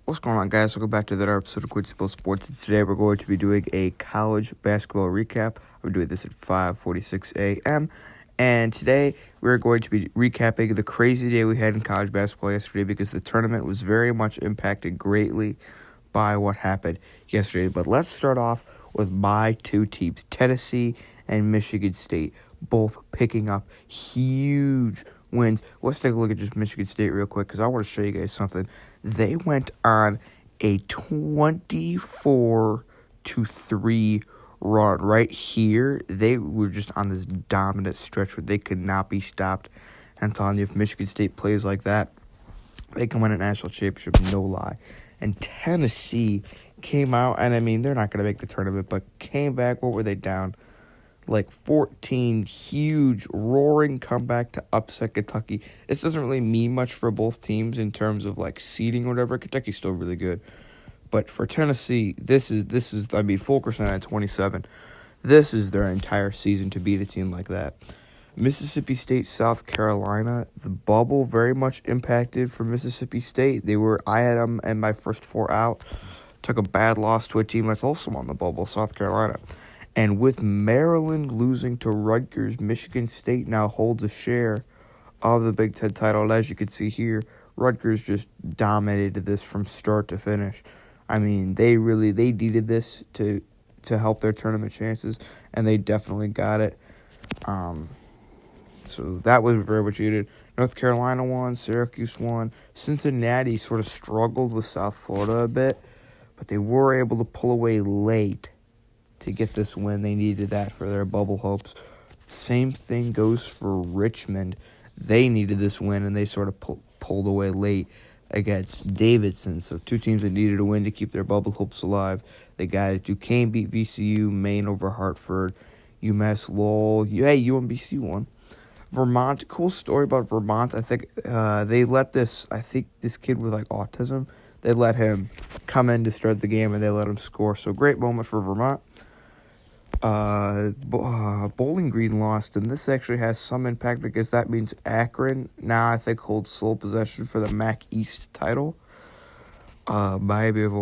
What's going on, guys? Welcome back to another episode of Quincy Sports. And today we're going to be doing a college basketball recap. I'm doing this at 5:46 a.m. And today we're going to be recapping the crazy day we had in college basketball yesterday because the tournament was very much impacted greatly by what happened yesterday. But let's start off with my two teams, Tennessee and Michigan State, both picking up huge wins. Let's take a look at just Michigan State real quick because I want to show you guys something. They went on a 24-3 run right here. They were just on this dominant stretch where they could not be stopped. And I'm telling you, if Michigan State plays like that, they can win a national championship, no lie. And Tennessee came out, and I mean, they're not going to make the tournament, but came back. What were they down? Like 14, huge, roaring comeback to upset Kentucky. This doesn't really mean much for both teams in terms of like seeding or whatever. Kentucky's still really good, but for Tennessee, this is I mean, Fulkerson at 27. This is their entire season to beat a team like that. Mississippi State, South Carolina, the bubble very much impacted for Mississippi State. I had them in my first four out. Took a bad loss to a team that's also on the bubble, South Carolina. And with Maryland losing to Rutgers, Michigan State now holds a share of the Big Ten title. And as you can see here, Rutgers just dominated this from start to finish. I mean, they needed this to help their tournament chances, and they definitely got it. So that was very much needed. North Carolina won, Syracuse won. Cincinnati sort of struggled with South Florida a bit, but they were able to pull away late to get this win. They needed that for their bubble hopes. Same thing goes for Richmond. They needed this win, and they sort of pulled away late against Davidson. So two teams that needed a win to keep their bubble hopes alive. They got it. Duquesne beat VCU, Maine over Hartford, UMass Lowell. Hey, UMBC won. Vermont, cool story about Vermont. I think they let this kid with like autism, they let him come in to start the game, and they let him score. So great moment for Vermont. Bowling Green lost, and this actually has some impact because that means Akron now I think holds sole possession for the MAC East title. Miami of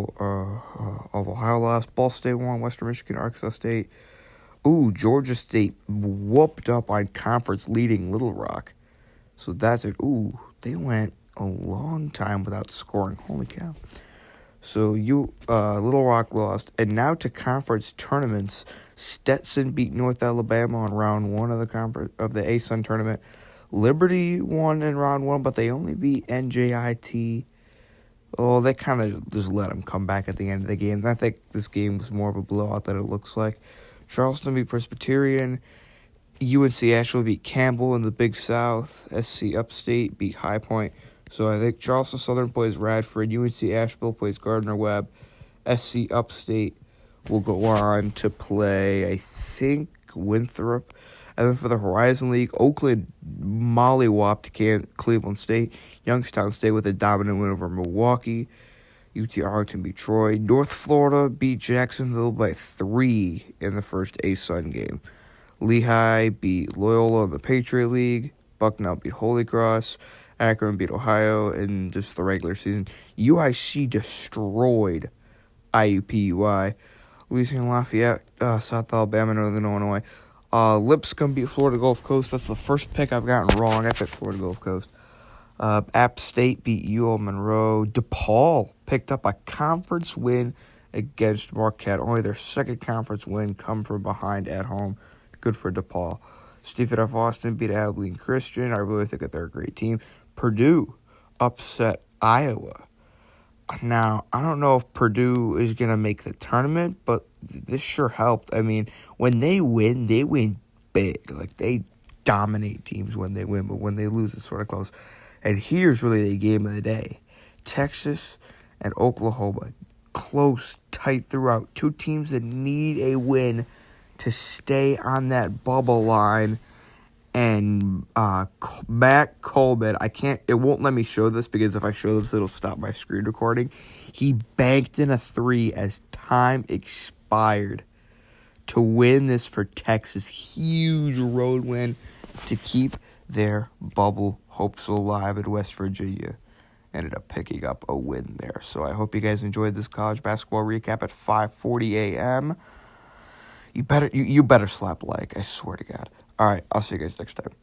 Ohio lost. Ball State won. Western Michigan, Arkansas State. Georgia State whooped up on conference leading Little Rock. So that's it. They went a long time without scoring. Holy cow. So Little Rock lost. And now to conference tournaments. Stetson beat North Alabama in round one of the ASUN tournament. Liberty won in round one, but they only beat NJIT. They kind of just let them come back at the end of the game. I think this game was more of a blowout than it looks like. Charleston beat Presbyterian. UNC Asheville beat Campbell in the Big South. SC Upstate beat High Point. So I think Charleston Southern plays Radford. UNC Asheville plays Gardner-Webb. SC Upstate will go on to play, I think, Winthrop. And then for the Horizon League, Oakland mollywopped Cleveland State. Youngstown State with a dominant win over Milwaukee. UT Arlington beat Troy. North Florida beat Jacksonville by 3 in the first ASUN game. Lehigh beat Loyola in the Patriot League. Bucknell beat Holy Cross. Akron beat Ohio in just the regular season. UIC destroyed IUPUI. Louisiana Lafayette, South Alabama, Northern Illinois. Lipscomb beat Florida Gulf Coast. That's the first pick I've gotten wrong. I picked Florida Gulf Coast. App State beat UL Monroe. DePaul picked up a conference win against Marquette. Only their second conference win come from behind at home. Good for DePaul. Stephen F. Austin beat Abilene Christian. I really think that they're a great team. Purdue upset Iowa. Now, I don't know if Purdue is going to make the tournament, but this sure helped. I mean, when they win big. Like, they dominate teams when they win, but when they lose, it's sort of close. And here's really the game of the day. Texas and Oklahoma, close, tight throughout. Two teams that need a win to stay on that bubble line. And Matt Coleman, it won't let me show this because if I show this, it'll stop my screen recording. He banked in a 3 as time expired to win this for Texas. Huge road win to keep their bubble hopes alive in West Virginia. ended up picking up a win there. So I hope you guys enjoyed this college basketball recap at 5:40 a.m. You better slap like, I swear to God. All right, I'll see you guys next time.